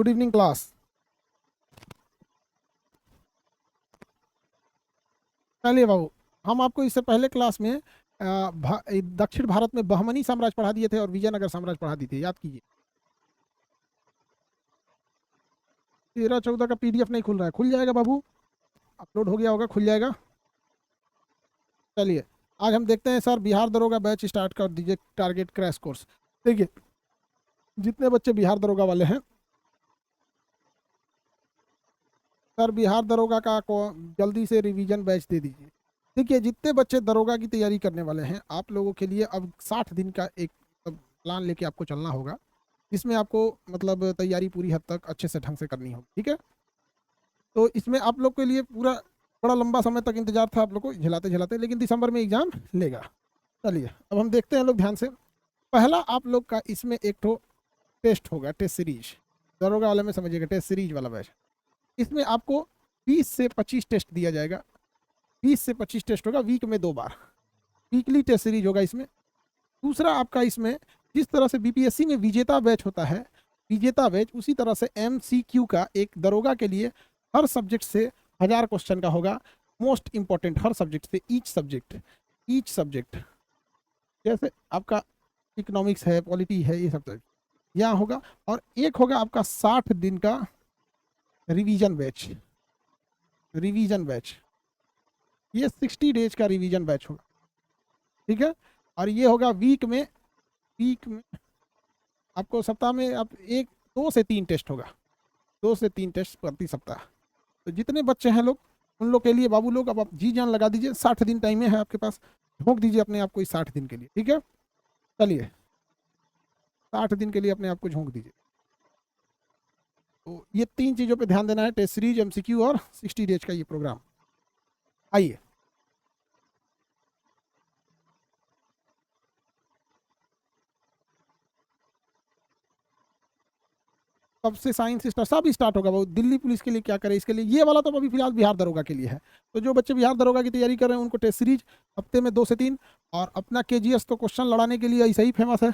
Good evening class. चलिए बाबू, हम आपको इससे पहले क्लास में दक्षिण भारत में बहमनी साम्राज्य पढ़ा दिए थे और विजयनगर साम्राज्य पढ़ा दिए थे, याद कीजिए। 13-14 का पीडीएफ नहीं खुल रहा है, खुल जाएगा बाबू, अपलोड हो गया होगा, खुल जाएगा। चलिए आज हम देखते हैं सर, बिहार दरोगा बैच स्टार्ट कर दीजिए, टारगेट क्रैश कोर्स। देखिए जितने बच्चे बिहार दरोगा वाले हैं सर, बिहार दरोगा का को जल्दी से रिवीजन बैच दे दीजिए। देखिए जितने बच्चे दरोगा की तैयारी करने वाले हैं, आप लोगों के लिए अब 60 दिन का एक प्लान लेके आपको चलना होगा, जिसमें आपको मतलब तैयारी पूरी हद तक अच्छे से ढंग से करनी होगी, ठीक है। तो इसमें आप लोग के लिए पूरा बड़ा लंबा समय तक इंतजार था आप लोग को झेलाते झेलाते, लेकिन दिसंबर में एग्जाम लेगा। चलिए अब हम देखते हैं लोग ध्यान से। पहला आप लोग का इसमें एक तो टेस्ट होगा, टेस्ट सीरीज। दरोगा वाले में समझिएगा, टेस्ट सीरीज वाला बैच। इसमें आपको 20 से 25 टेस्ट दिया जाएगा, 20 से 25 टेस्ट होगा, वीक में 2 बार, वीकली टेस्ट सीरीज होगा इसमें। दूसरा आपका इसमें जिस तरह से बीपीएससी में विजेता बैच होता है, विजेता बैच, उसी तरह से एमसीक्यू का एक दरोगा के लिए हर सब्जेक्ट से 1000 क्वेश्चन का होगा, मोस्ट इंपॉर्टेंट हर सब्जेक्ट से, ईच सब्जेक्ट जैसे आपका इकोनॉमिक्स है, पॉलिटी है, ये सब यहाँ होगा। और एक होगा आपका 60 दिन का रिवीजन बैच, ये 60 डेज का रिवीजन बैच होगा, ठीक है। और ये होगा वीक में आपको सप्ताह में आप 2 से 3 टेस्ट होगा, 2 से 3 टेस्ट प्रति सप्ताह। तो जितने बच्चे हैं लोग, उन लोग के लिए बाबू लोग अब आप जी जान लगा दीजिए, 60 दिन टाइम है आपके पास, झोंक दीजिए अपने आप को इस 60 दिन के लिए, ठीक है। चलिए 60 दिन के लिए अपने आप को झोंक दीजिए। तो ये 3 चीज़ों पे ध्यान देना है, टेस्ट सीरीज, एमसीक्यू और 60 डेज का ये प्रोग्राम। आइए कब से साइंस स्टार्ट, सब स्टार्ट होगा वो। दिल्ली पुलिस के लिए क्या करें, इसके लिए ये वाला तो अभी फिलहाल बिहार दरोगा के लिए है। तो जो बच्चे बिहार दरोगा की तैयारी कर रहे हैं उनको टेस्ट सीरीज हफ्ते में 2 से 3, और अपना केजीएस तो क्वेश्चन लड़ाने के लिए ऐसा ही फेमस है।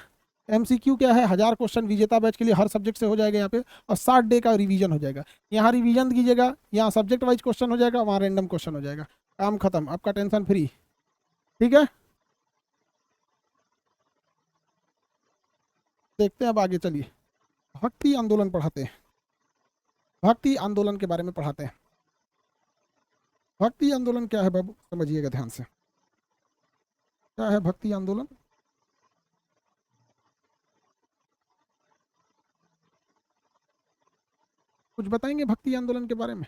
एमसीक्यू क्या है, 1000 क्वेश्चन विजेता बैच के लिए हर सब्जेक्ट से हो जाएगा यहाँ पे, और 60 डे का रिवीजन हो जाएगा। यहाँ रिवीजन कीजिएगा, यहाँ सब्जेक्ट वाइज क्वेश्चन हो जाएगा, वहाँ रैंडम क्वेश्चन हो जाएगा, काम खत्म, आपका टेंशन फ्री, ठीक है। देखते हैं अब आगे, चलिए भक्ति आंदोलन पढ़ाते हैं, भक्ति आंदोलन के बारे में पढ़ाते हैं। भक्ति आंदोलन क्या है बाबू, समझिएगा ध्यान से, क्या है भक्ति आंदोलन। कुछ बताएंगे भक्ति आंदोलन के बारे में।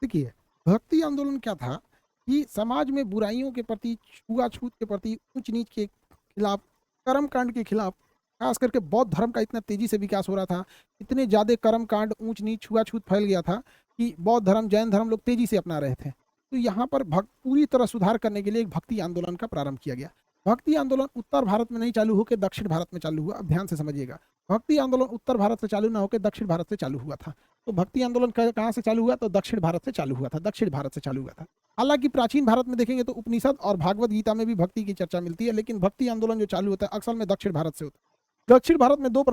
देखिए भक्ति आंदोलन क्या था कि समाज में बुराइयों के प्रति, छुआछूत के प्रति, ऊंच नीच के खिलाफ, कर्मकांड के खिलाफ, खास करके बौद्ध धर्म का इतना तेजी से विकास हो रहा था, इतने ज्यादा कर्मकांड, ऊंच नीच, छुआछूत फैल गया था कि बौद्ध धर्म, जैन धर्म लोग तेजी से अपना रहे थे। तो यहाँ पर पूरी तरह सुधार करने के लिए एक भक्ति आंदोलन का प्रारंभ किया गया। भक्ति आंदोलन उत्तर भारत में नहीं चालू होकर दक्षिण भारत में चालू हुआ। अब ध्यान से समझिएगा, भक्ति आंदोलन उत्तर भारत से चालू ना होकर दक्षिण भारत से चालू हुआ था। तो भक्ति आंदोलन कहाँ से चालू हुआ, तो दक्षिण भारत से चालू हुआ था, दक्षिण भारत से चालू हुआ था। हालांकि प्राचीन भारत में देखेंगे तो उपनिषद और भागवत गीता में भी भक्ति की चर्चा मिलती है, लेकिन भक्ति आंदोलन जो चालू होता है अक्सर में दक्षिण भारत से होता है। दक्षिण भारत में 2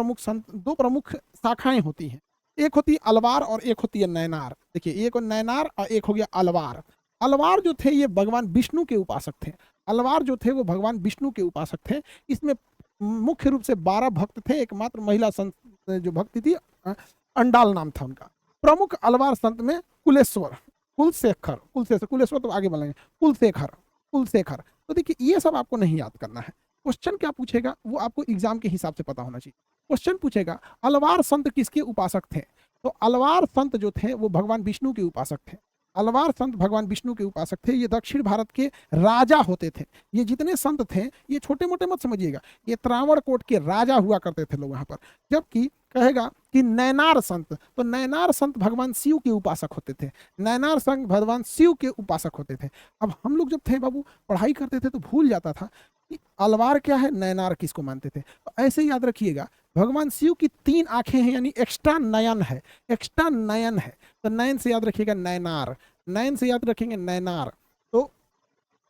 प्रमुख शाखाएं होती हैं, एक होती है अलवार और एक होती है नयनार। देखिए एक नयनार और एक हो गया अलवार। अलवार जो थे ये भगवान विष्णु के उपासक थे, अलवार जो थे वो भगवान विष्णु के उपासक थे। इसमें मुख्य रूप से 12 भक्त थे, एकमात्र महिला संत जो भक्ति थी अंडाल नाम था उनका। प्रमुख अलवार संत में कुलेश्वर, कुलेश्वर तो आगे बोलेंगे, कुलशेखर। तो देखिए ये सब आपको नहीं याद करना है। क्वेश्चन क्या पूछेगा वो आपको एग्जाम के हिसाब से पता होना चाहिए। क्वेश्चन पूछेगा अलवार संत किसके उपासक थे, तो अलवार संत जो थे वो भगवान विष्णु के उपासक थे। अलवार संत भगवान विष्णु के उपासक थे। ये दक्षिण भारत के राजा होते थे। ये जितने संत थे ये छोटे मोटे मत समझिएगा, ये त्रावणकोट के राजा हुआ करते थे लोग वहां पर। जबकि कहेगा कि नयनार संत, तो नयनार संत भगवान शिव के उपासक होते थे, नयनार संत भगवान शिव के उपासक होते थे। अब हम लोग जब थे बाबू पढ़ाई करते थे तो भूल जाता था कि अलवार क्या है, नयनार किसको मानते थे। तो ऐसे याद रखिएगा, भगवान शिव की 3 आंखें हैं, यानी एक्स्ट्रा नयन है, एक्स्ट्रा नयन है। तो नयन से याद रखिएगा नयनार, नयन से याद रखेंगे नयनार। तो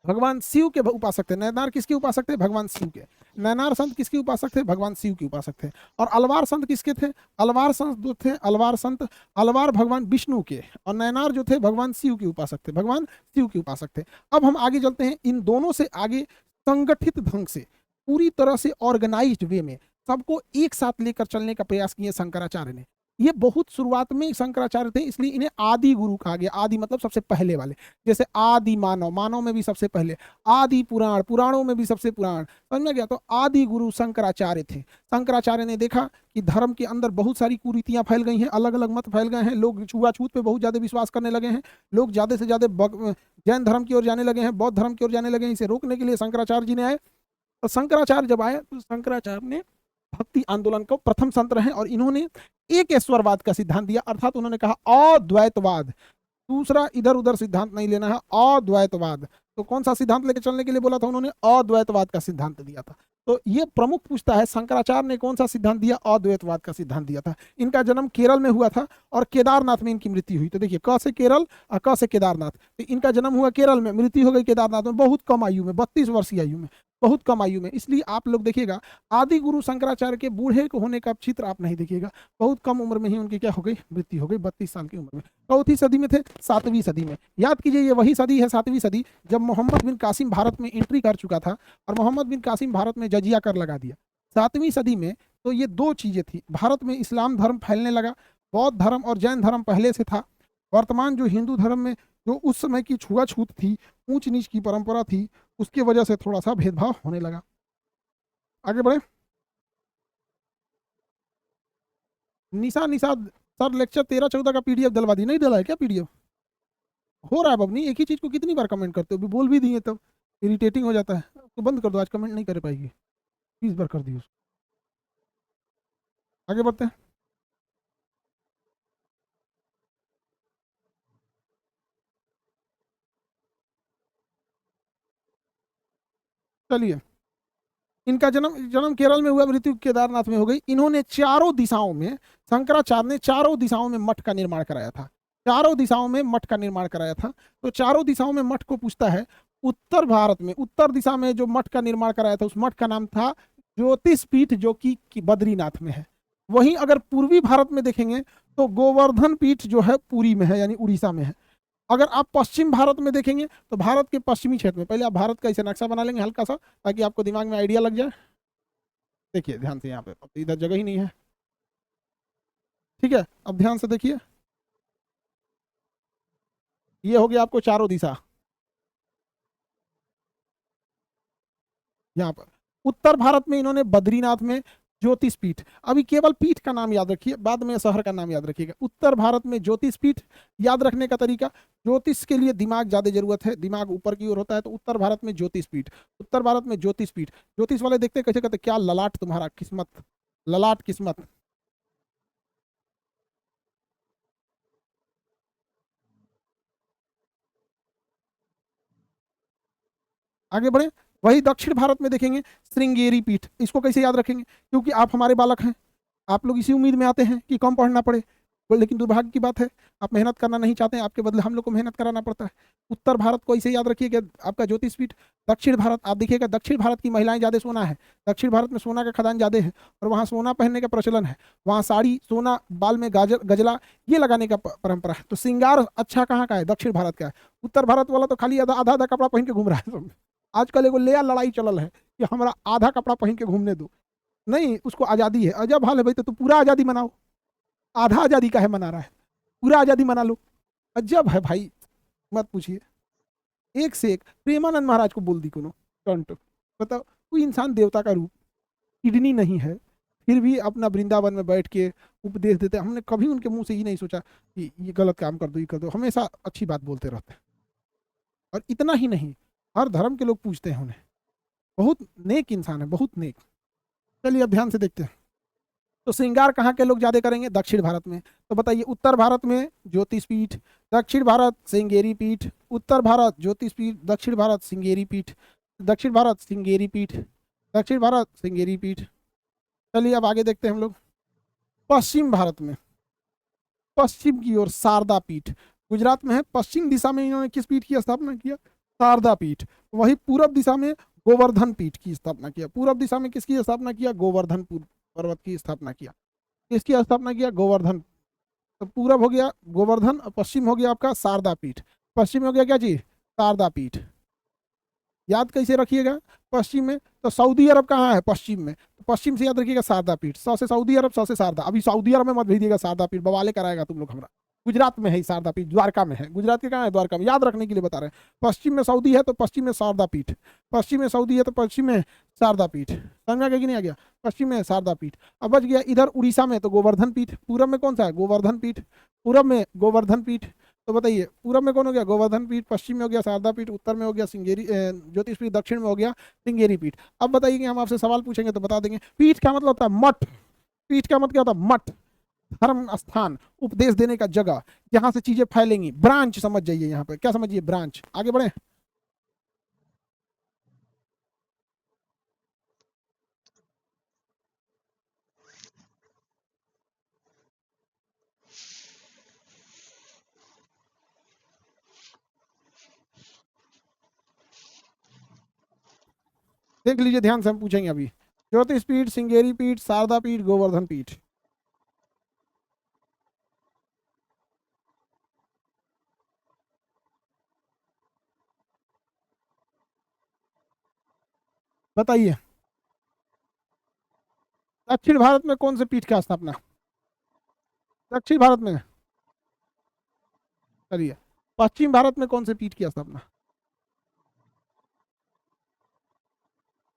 भगवान शिव के उपासक थे। नैनार किसके उपासक थे? भगवान शिव के। नैनार संत किसके उपासक थे? भगवान शिव के उपासक थे। और अलवार संत किसके थे? अलवार संत जो थे, अलवार संत, अलवार भगवान विष्णु के, और नैनार जो थे भगवान शिव के उपासक थे, भगवान शिव के उपासक थे। अब हम आगे चलते हैं, इन दोनों से आगे संगठित ढंग से, पूरी तरह से ऑर्गेनाइज्ड वे में सबको एक साथ लेकर चलने का प्रयास किए शंकराचार्य ने। ये बहुत शुरुआत में शंकराचार्य थे, इसलिए इन्हें आदि गुरु कहा गया। आदि मतलब सबसे पहले वाले, जैसे आदि मानव, मानव में भी सबसे पहले, आदि पुराण, पुराणों में भी सबसे पुराण, समझ में गया? तो आदि गुरु शंकराचार्य थे। शंकराचार्य ने देखा कि धर्म के अंदर बहुत सारी कुरीतियां फैल गई हैं, अलग अलग मत फैल गए हैं, लोग छुआछूत पे बहुत ज्यादा विश्वास करने लगे हैं, लोग ज्यादा से ज्यादा जैन धर्म की ओर जाने लगे हैं, बौद्ध धर्म की ओर जाने लगे हैं। इसे रोकने के लिए शंकराचार्य जी ने आए। और शंकराचार्य जब आए तो शंकराचार्य ने भक्ति आंदोलन को प्रथम संत रहे, और इन्होंने एक ईश्वरवाद का सिद्धांत दिया, अर्थात उन्होंने कहा अद्वैतवाद, दूसरा इधर उधर सिद्धांत नहीं लेना है, अद्वैतवाद। तो कौन सा सिद्धांत लेकर चलने के लिए बोला था उन्होंने? अद्वैतवाद का सिद्धांत दिया था। तो ये प्रमुख पूछता है शंकराचार्य ने कौन सा सिद्धांत दिया? अद्वैतवाद का सिद्धांत दिया था। इनका जन्म केरल में हुआ था और केदारनाथ में इनकी मृत्यु हुई। तो देखिए, क से केरल और क से केदारनाथ। तो इनका जन्म हुआ केरल में, मृत्यु हो गई केदारनाथ में, बहुत कम आयु में, 32 वर्षीय आयु में, बहुत कम आयु में। इसलिए आप लोग देखिएगा, आदि गुरु शंकराचार्य के बूढ़े को होने का चित्र आप नहीं देखिएगा, बहुत कम उम्र में ही उनकी क्या हो गई? मृत्यु हो गई, 32 साल की उम्र में। चौथी सदी में थे, 7वीं सदी में। याद कीजिए, ये वही सदी है, 7वीं सदी, जब मोहम्मद बिन कासिम भारत में एंट्री कर चुका था और मोहम्मद बिन कासिम भारत में जजिया कर लगा दिया। 7वीं सदी में तो ये दो चीजें थी, भारत में इस्लाम धर्म फैलने लगा, बौद्ध धर्म और जैन धर्म पहले से था। वर्तमान जो हिंदू धर्म में जो उस समय की छुआछूत थी, ऊंच नीच की परंपरा थी, उसकी वजह से थोड़ा सा भेदभाव होने लगा। आगे बढ़े। निशा निशा सर, लेक्चर 13-14 का पीडीएफ डलवा दी, नहीं डला है क्या पीडीएफ? हो रहा है बबनी, एक ही चीज को कितनी बार कमेंट करते हो? अभी बोल भी दिए तब इरिटेटिंग हो जाता है। तो बंद कर दो, आज कमेंट नहीं कर पाएगी, 20 बार कर दी उसको। आगे बढ़ते हैं। चलिए, इनका जन्म जन्म केरल में हुआ, मृत्यु केदारनाथ में हो गई। इन्होंने चारों दिशाओं में, शंकराचार्य ने चारों दिशाओं में मठ का निर्माण कराया था, चारों दिशाओं में मठ का निर्माण कराया था। तो चारों दिशाओं में मठ को पूछता है, उत्तर भारत में, उत्तर दिशा में जो मठ का निर्माण कराया था, उस मठ का नाम था ज्योतिष पीठ, जो कि बद्रीनाथ में है। वहीं अगर पूर्वी भारत में देखेंगे तो गोवर्धन पीठ जो है पुरी में है, यानी उड़ीसा में है। अगर आप पश्चिम भारत में देखेंगे तो भारत के पश्चिमी क्षेत्र में, पहले आप भारत का ऐसे नक्शा बना लेंगे हल्का सा, ताकि आपको दिमाग में आइडिया लग जाए। देखिए ध्यान से, यहाँ पे तो इधर जगह ही नहीं है, ठीक है? अब ध्यान से देखिए, ये हो गया आपको चारों दिशा। यहाँ पर उत्तर भारत में इन्होंने बद्रीनाथ में ज्योतिष पीठ, अभी केवल पीठ का नाम याद रखिए, बाद में शहर का नाम याद रखिएगा। उत्तर भारत में ज्योतिष पीठ, याद रखने का तरीका, ज्योतिष के लिए दिमाग ज्यादा जरूरत है, दिमाग ऊपर की ओर होता है, तो उत्तर भारत में ज्योतिष पीठ, उत्तर भारत में ज्योतिष पीठ। ज्योतिष वाले देखते कैसे, कहते क्या ललाट तुम्हारा, किस्मत, ललाट किस्मत। आगे बढ़े। वही दक्षिण भारत में देखेंगे श्रृंगेरी पीठ। इसको कैसे याद रखेंगे? क्योंकि आप हमारे बालक हैं, आप लोग इसी उम्मीद में आते हैं कि कम पढ़ना पड़े, लेकिन दुर्भाग्य की बात है आप मेहनत करना नहीं चाहते हैं, आपके बदले हम लोग को मेहनत कराना पड़ता है। उत्तर भारत को ऐसे याद रखिएगा, आपका ज्योतिष पीठ। दक्षिण भारत आप देखिएगा, दक्षिण भारत की महिलाएं ज्यादा सोना है, दक्षिण भारत में सोना का खदान ज्यादा है, और वहाँ सोना पहनने का प्रचलन है, वहाँ साड़ी, सोना, बाल में गाजर, गजला ये लगाने का परंपरा है। तो श्रृंगार अच्छा कहाँ का है? दक्षिण भारत का है। उत्तर भारत वाला तो खाली आधा आधा कपड़ा पहन के घूम रहा है सब। आजकल एगो नया लड़ाई चलल है कि हमारा आधा कपड़ा पहन के घूमने दो, नहीं, उसको आज़ादी है। अजब हाल है भाई, तो तू पूरा आज़ादी मनाओ, आधा आज़ादी का है मना रहा है, पूरा आज़ादी मना लो। अजब है भाई, मत पूछिए। एक से एक प्रेमानंद महाराज को बोल दी कोनो टंट, बताओ, कोई इंसान देवता का रूप, किडनी नहीं है, फिर भी अपना वृंदावन में बैठ के उपदेश देते। हमने कभी उनके मुंह से ये नहीं सोचा कि ये गलत काम कर दो, ये कर दो, हमेशा अच्छी बात बोलते रहते हैं। और इतना ही नहीं, हर धर्म के लोग पूछते हैं उन्हें, बहुत नेक इंसान है, बहुत नेक। चलिए अब ध्यान से देखते हैं। तो श्रृंगार कहाँ के लोग ज्यादा करेंगे? दक्षिण भारत में। तो बताइए, उत्तर भारत में ज्योतिष पीठ, दक्षिण भारत श्रृंगेरी पीठ, उत्तर भारत ज्योतिष पीठ, दक्षिण भारत श्रृंगेरी पीठ, दक्षिण भारत श्रृंगेरी पीठ, दक्षिण भारत श्रृंगेरी पीठ। चलिए अब आगे देखते हैं हम लोग। पश्चिम भारत में, पश्चिम की ओर शारदा पीठ, गुजरात में है। पश्चिम दिशा में इन्होंने किस पीठ की स्थापना किया? शारदा पीठ। वही पूरब दिशा में गोवर्धन पीठ की स्थापना किया। पूरब दिशा में किसकी स्थापना किया? गोवर्धन पर्वत की स्थापना किया। किसकी स्थापना किया? गोवर्धन। तो पूरब हो गया गोवर्धन और पश्चिम हो गया आपका शारदा पीठ। पश्चिम हो गया क्या चीज? शारदा पीठ। याद कैसे रखिएगा? पश्चिम में तो सऊदी अरब कहाँ है? पश्चिम में। तो पश्चिम से याद रखिएगा शारदा पीठ। सौ से सऊदी अरब, सौ से शारदा। अभी सऊदी अरब में मत भेजिएगा शारदा पीठ, बवाले कराएगा तुम लोग हमारा। गुजरात में है शारदा पीठ, द्वारका में है। गुजरात के कहाँ है? द्वारका में। याद रखने के लिए बता रहे हैं। पश्चिम में सऊदी है तो पश्चिम में शारदा पीठ। पश्चिम में सऊदी है तो पश्चिम में शारदा पीठ। समझ में आ गया कि नहीं आ गया? पश्चिम में शारदा पीठ। अब बच गया इधर उड़ीसा में तो गोवर्धन पीठ। पूरब में कौन सा है? गोवर्धन पीठ। पूरब में गोवर्धन पीठ। तो बताइए पूरब में कौन हो गया? गोवर्धन पीठ। पश्चिम में हो गया शारदा पीठ। उत्तर में हो गया सिंगेरी ज्योतिष पीठ। दक्षिण में हो गया सिंगेरी पीठ। अब बताइए कि हम आपसे सवाल पूछेंगे तो बता देंगे। पीठ का मतलब होता है मठ। पीठ का मतलब क्या होता है? मठ, धर्म स्थान, उपदेश देने का जगह, जहां से चीजें फैलेंगी। ब्रांच समझ जाइए, यहाँ पे क्या समझिए? ब्रांच। आगे बढ़े। देख लीजिए ध्यान से, हम पूछेंगे अभी। ज्योतिष पीठ, सिंगेरी पीठ, शारदा पीठ, गोवर्धन पीठ। बताइए दक्षिण भारत में कौन से पीठ का स्थापना? दक्षिण भारत में। चलिए पश्चिम भारत में कौन से पीठ की स्थापना?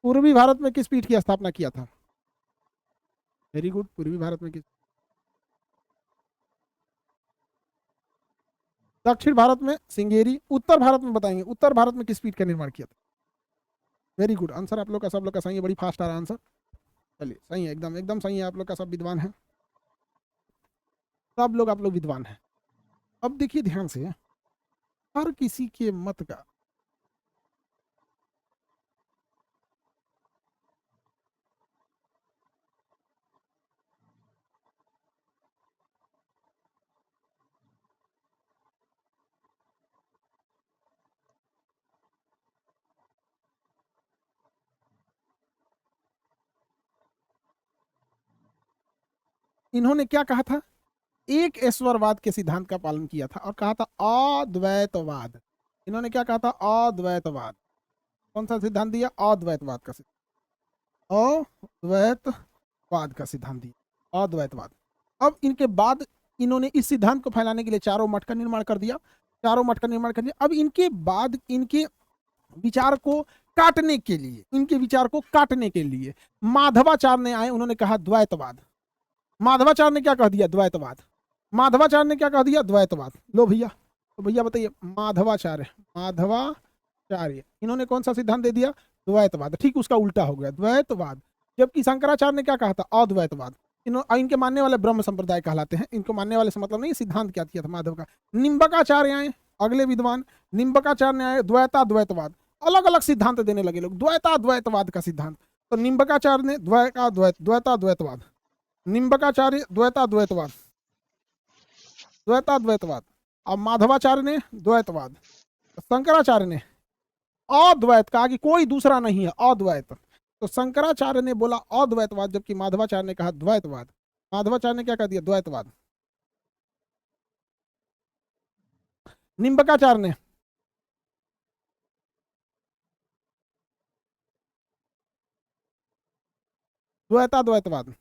पूर्वी भारत में किस पीठ की स्थापना किया था? Very good. पूर्वी भारत में किस? दक्षिण भारत में सिंगेरी। उत्तर भारत में बताएंगे, उत्तर भारत में किस पीठ का निर्माण किया था? वेरी गुड आंसर आप लोग का, सब लोग का सही है। बड़ी फास्ट आ रहा आंसर। चलिए सही है, एकदम एकदम सही है। आप लोग का सब विद्वान है, सब लोग आप लोग विद्वान हैं। अब देखिए ध्यान से, हर किसी के मत का इन्होंने क्या कहा था? एक ईश्वरवाद के सिद्धांत का पालन किया था और कहा था अद्वैतवाद। इन्होंने क्या कहा था? अद्वैतवाद। कौन सा सिद्धांत दिया? अद्वैतवाद का अद्वैतवाद का सिद्धांत दिया, अद्वैतवाद। अब इनके बाद इन्होंने इस सिद्धांत को फैलाने के लिए चारों मठ का निर्माण कर दिया। चारों मठ का निर्माण कर दिया। अब इनके बाद इनके विचार को काटने के लिए, इनके विचार को काटने के लिए माधवाचार्य ने आए। उन्होंने कहा द्वैतवाद। माधवाचार्य ने क्या कह दिया? द्वैतवाद। माधवाचार्य ने क्या कह दिया? द्वैतवाद। लो भैया, तो भैया बताइए माधवाचार्य, माधवाचार्य इन्होंने कौन सा सिद्धांत दे दिया? द्वैतवाद। ठीक उसका उल्टा हो गया, द्वैतवाद। जबकि शंकराचार्य ने क्या कहा था? अद्वैतवाद। इनके मानने वाले ब्रह्म संप्रदाय कहलाते हैं। इनको मानने वाले से मतलब नहीं, सिद्धांत क्या किया था माधव का। निम्बकाचार्य आए, अगले विद्वान निम्बकाचार्य ने आए, द्वैता द्वैतवाद। अलग अलग सिद्धांत देने लगे लोग, द्वैता द्वैतवाद का सिद्धांत। तो निम्बकाचार्य ने द्वैता द्वैतवाद, निम्बकाचार्य द्वैता द्वैतवाद, द्वैता द्वैतवाद। और माधवाचार्य ने द्वैतवाद। शंकराचार्य ने अद्वैत कहा कि कोई दूसरा नहीं है, अद्वैत। तो शंकराचार्य ने बोला अद्वैतवाद, जबकि माधवाचार्य ने कहा द्वैतवाद। माधवाचार्य ने क्या कह दिया? द्वैतवाद। निम्बकाचार्य ने द्वैता द्वैतवाद।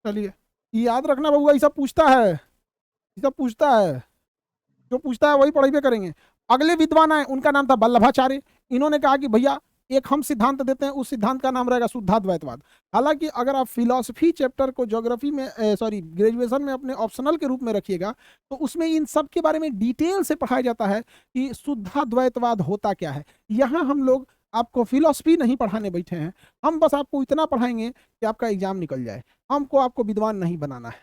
चलिए ये याद रखना बबुआ, ये सब पूछता है, ये सब पूछता है। जो पूछता है वही पढ़ाई करेंगे। अगले विद्वान आए, उनका नाम था वल्लभाचार्य। इन्होंने कहा कि भैया एक हम सिद्धांत देते हैं, उस सिद्धांत का नाम रहेगा शुद्धाद्वैतवाद। हालांकि अगर आप फिलॉसफी चैप्टर को ज्योग्राफी में सॉरी ग्रेजुएशन में अपने ऑप्शनल के रूप में रखिएगा, तो उसमें इन सब के बारे में डिटेल से पढ़ाया जाता है कि शुद्धाद्वैतवाद होता क्या है। यहाँ हम लोग आपको फिलॉसफी नहीं पढ़ाने बैठे हैं, हम बस आपको इतना पढ़ाएंगे कि आपका एग्जाम निकल जाए। हमको आपको विद्वान नहीं बनाना है,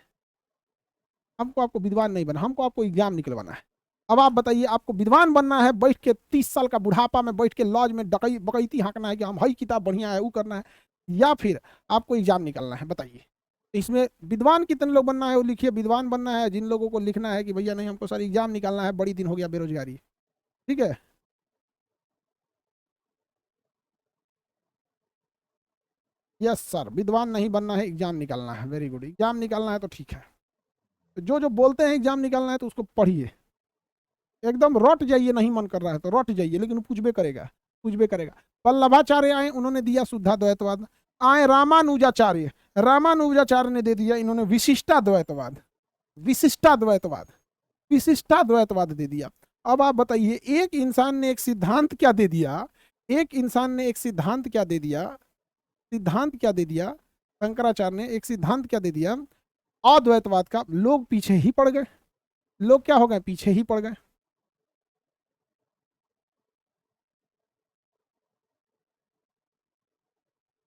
हमको आपको विद्वान नहीं बना, हमको आपको एग्जाम निकलवाना है। अब आप बताइए, आपको विद्वान बनना है, बैठ के 30 साल का बुढ़ापा में बैठ के लॉज में डकई बकैती हाँकना है कि हम हई किताब बढ़िया है, वो करना है। या फिर आपको एग्जाम निकालना है, बताइए। तो इसमें विद्वान कितने लोग बनना है वो लिखिए, विद्वान बनना है जिन लोगों को लिखना है कि भैया नहीं हमको सर एग्जाम निकालना है, बड़ी दिन हो गया बेरोजगारी, ठीक है। यस सर, विद्वान नहीं बनना है, एग्जाम निकालना है, वेरी गुड, एग्जाम निकालना है तो ठीक है। तो जो जो बोलते हैं एग्जाम निकालना है तो उसको पढ़िए, एकदम रट जाइए, नहीं मन कर रहा है तो रट जाइए, लेकिन पूछबे करेगा, पूछबे करेगा। वल्लभाचार्य आए, उन्होंने दिया शुद्धाद्वैतवाद। आए रामानुजाचार्य, रामानुजाचार्य ने दे दिया इन्होंने विशिष्टाद्वैतवाद, विशिष्टाद्वैतवाद, विशिष्टाद्वैतवाद दे दिया। अब आप बताइए, एक इंसान ने एक सिद्धांत क्या दे दिया, एक इंसान ने एक सिद्धांत क्या दे दिया, सिद्धांत क्या दे दिया, शंकराचार्य ने एक सिद्धांत क्या दे दिया अद्वैतवाद का, लोग पीछे ही पड़ गए, लोग क्या हो गए, पीछे ही पड़ गए।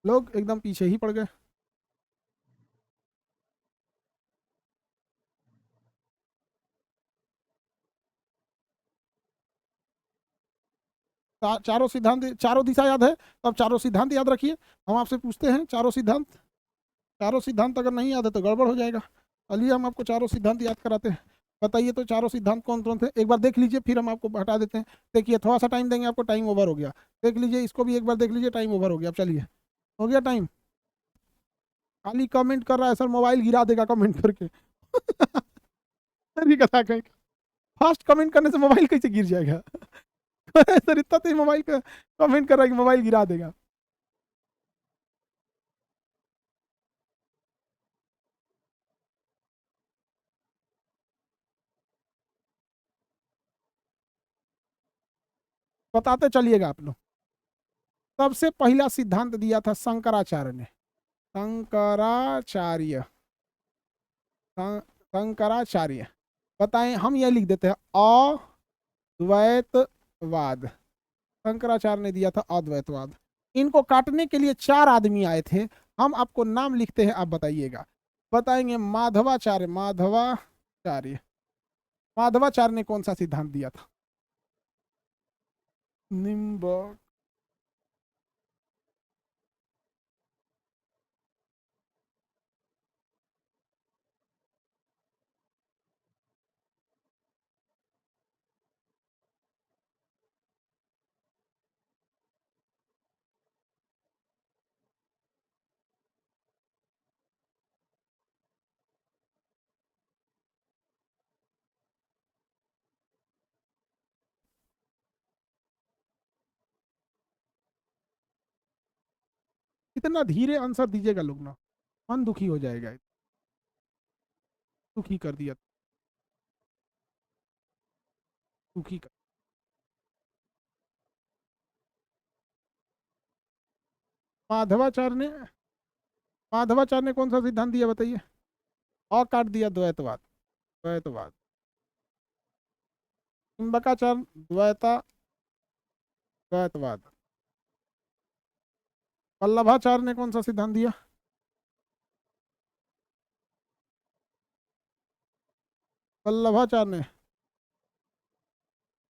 लोग एकदम पीछे ही पड़ गए। चारों सिद्धांत, चारों दिशा याद है तो अब चारों सिद्धांत याद रखिए। हम आपसे पूछते हैं चारों सिद्धांत, चारों सिद्धांत अगर नहीं याद है तो गड़बड़ हो जाएगा। चलिए हम आपको चारों सिद्धांत याद कराते हैं। बताइए तो चारों सिद्धांत कौन कौन थे, एक बार देख लीजिए, फिर हम आपको हटा देते हैं। देखिए थोड़ा सा टाइम देंगे आपको, टाइम ओवर हो गया। देख लीजिए इसको भी एक बार देख लीजिए, टाइम ओवर हो गया। अब चलिए, हो गया टाइम। खाली कमेंट कर रहा है सर, मोबाइल गिरा देगा कमेंट करके। सर ये कथा कहीं, फास्ट कमेंट करने से मोबाइल कैसे गिर जाएगा? सर इतना तो मोबाइल का कमेंट कर रहा है कि मोबाइल गिरा देगा। बताते चलिएगा आप लोग। सबसे पहला सिद्धांत दिया था शंकराचार्य ने, शंकराचार्य, शंकराचार्य। बताएं, हम ये लिख देते हैं अद्वैतवाद। शंकराचार्य ने दिया था अद्वैतवाद। इनको काटने के लिए चार आदमी आए थे, हम आपको नाम लिखते हैं, आप बताइएगा। बताएंगे माधवाचार्य, माधवाचार्य, माधवाचार्य ने कौन सा सिद्धांत दिया था? निम्ब, कितना धीरे आंसर दीजिएगा लोग ना, मन दुखी हो जाएगा। दुखी कर दिया, दुखी कर। माधवाचार्य ने, माधवाचार्य ने कौन सा सिद्धांत दिया बताइए? और काट दिया द्वैतवाद, द्वैतवाद। त्र्यंबकाचार्य द्वैता, द्वैतवाद। वल्लभाचार्य ने कौन सा सिद्धांत दिया? वल्लभाचार्य ने